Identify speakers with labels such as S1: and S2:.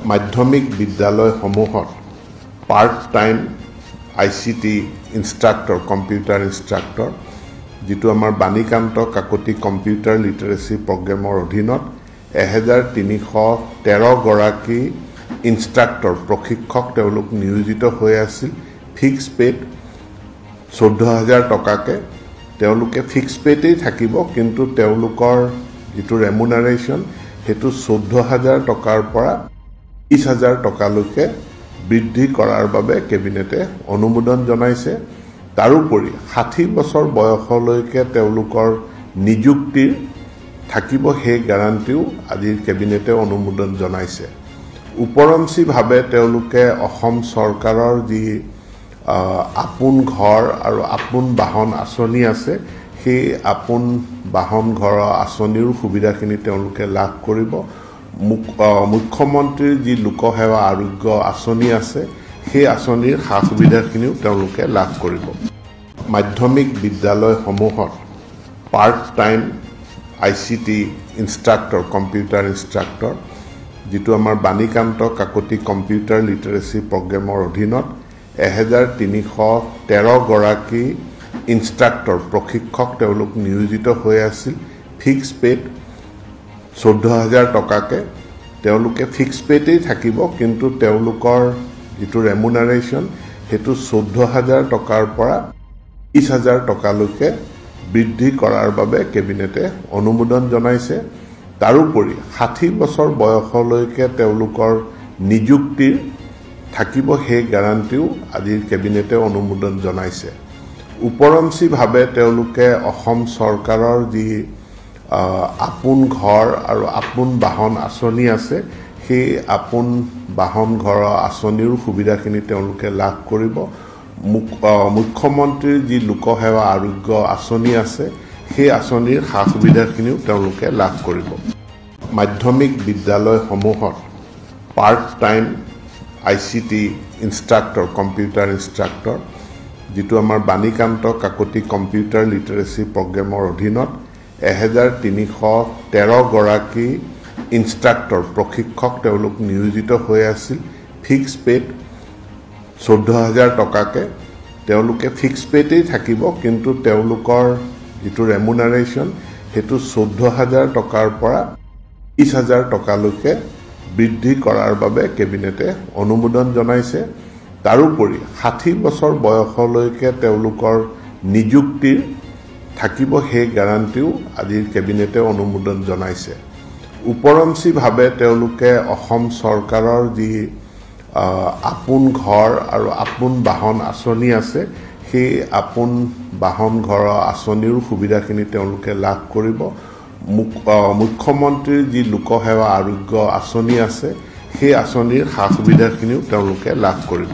S1: মাধ্যমিক বিদ্যালয়সমূহত part time ICT instructor computer instructor যেটো আমাৰ বাণীকান্ত কাকতি কম্পিউটাৰ লিটাৰেসি প্ৰগ্ৰামৰ অধীনত 1313 গৰাকী ইনষ্ট্ৰাক্টৰ প্ৰশিক্ষক তেওঁলোক নিয়োজিত হৈ আছিল ফিক্স পেড 14000 টকাকে তেওঁলোকে ফিক্স পেতেই থাকিব কিন্তু তেওঁলোকৰ যেটো ৰেমুনাৰেচন হেতু 14000 টকাৰ পৰা 20000 টকালৈকে বৃদ্ধি কৰাৰ বাবে কেবিনেটে অনুমোদন জনাইছে তাৰোপৰি 60 বছৰ বয়সলৈকে তেওঁলোকৰ নিযুক্তিৰ থাকিব হে গ্যাৰান্টিও আজিৰ কেবিনেটে অনুমোদন জনাইছে উপৰঞ্চি ভাবে তেওঁলোকে অসম চৰকাৰৰ যি আপোন ঘৰ আৰু আপোন বাহন আঁচনি আছে সেই আপোন বাহন ঘৰ আঁচনিৰ সুবিধাখিনি তেওঁলোকে লাভ কৰিব মুখ্যমন্ত্ৰীৰ যি লোকসেৱা আৰোগ্য আঁচনি আছে সেই আঁচনিৰ সা সুবিধাখিনিও তেওঁলোকে লাভ কৰিব মাধ্যমিক বিদ্যালয়সমূহত part time ICT instructor computer instructor যেটো আমাৰ বাণীকান্ত কাকতি কম্পিউটাৰ লিটাৰেসি প্ৰগ্ৰামৰ অধীনত 1313 গৰাকী ইনষ্ট্ৰাক্টৰ প্ৰশিক্ষক তেওঁলোক নিয়োজিত হৈ আছিল ফিক্স পেড 14000 টকাকে তেওঁলোকে ফিক্স পেতেই থাকিব কিন্তু তেওঁলোকৰ যেটো ৰেমুনাৰেচন হেতু 14000 টকাৰ পৰা 20000 টকালৈকে বৃদ্ধি কৰাৰ বাবে কেবিনেটে অনুমোদন জনাইছে তাৰোপৰি 60 বছৰ বয়সলৈকে তেওঁলোকৰ নিযুক্তিৰ থাকিব হে গ্যাৰান্টিও আজিৰ কেবিনেটে অনুমোদন জনাইছে উপৰঞ্চি ভাবে তেওঁলোকে অসম চৰকাৰৰ যি আপোন ঘৰ আৰু আপোন বাহন আঁচনি আছে সেই আপোন বাহন ঘৰ আঁচনিৰ সুবিধাখিনি তেওঁলোকে লাভ কৰিব মুখ্যমন্ত্ৰীৰ যি লোকসেৱা আৰোগ্য আঁচনি আছে সেই আঁচনিৰ সা সুবিধাখিনিও তেওঁলোকে লাভ কৰিব মাধ্যমিক বিদ্যালয়সমূহত part time ICT instructor computer instructor যেটো আমাৰ বাণীকান্ত কাকতি কম্পিউটাৰ লিটাৰেসি প্ৰগ্ৰামৰ অধীনত 1313 গৰাকী ইনষ্ট্ৰাক্টৰ প্ৰশিক্ষক তেওঁলোক নিয়োজিত হৈ আছিল ফিক্স পেড 14000 টকাকে তেওঁলোকে ফিক্স পেতেই থাকিব কিন্তু তেওঁলোকৰ যেটো ৰেমুনাৰেচন হেতু 14000 টকাৰ পৰা 20000 টকালৈকে বৃদ্ধি কৰাৰ বাবে কেবিনেটে অনুমোদন জনাইছে তাৰোপৰি 60 বছৰ বয়সলৈকে তেওঁলোকৰ নিযুক্তিৰ থাকিব হে গ্যাৰান্টিও আজিৰ কেবিনেটে অনুমোদন জনাইছে উপৰঞ্চি ভাবে তেওঁলোকে অসম চৰকাৰৰ যি আপোন ঘৰ আৰু আপোন বাহন আঁচনি আছে সেই আপোন বাহন ঘৰ আঁচনিৰ সুবিধাখিনি তেওঁলোকে লাভ কৰিব মুখ্যমন্ত্ৰীৰ যি লোকসেৱা আৰোগ্য আঁচনি আছে সেই আঁচনিৰ সা সুবিধাখিনিও তেওঁলোকে লাভ কৰিব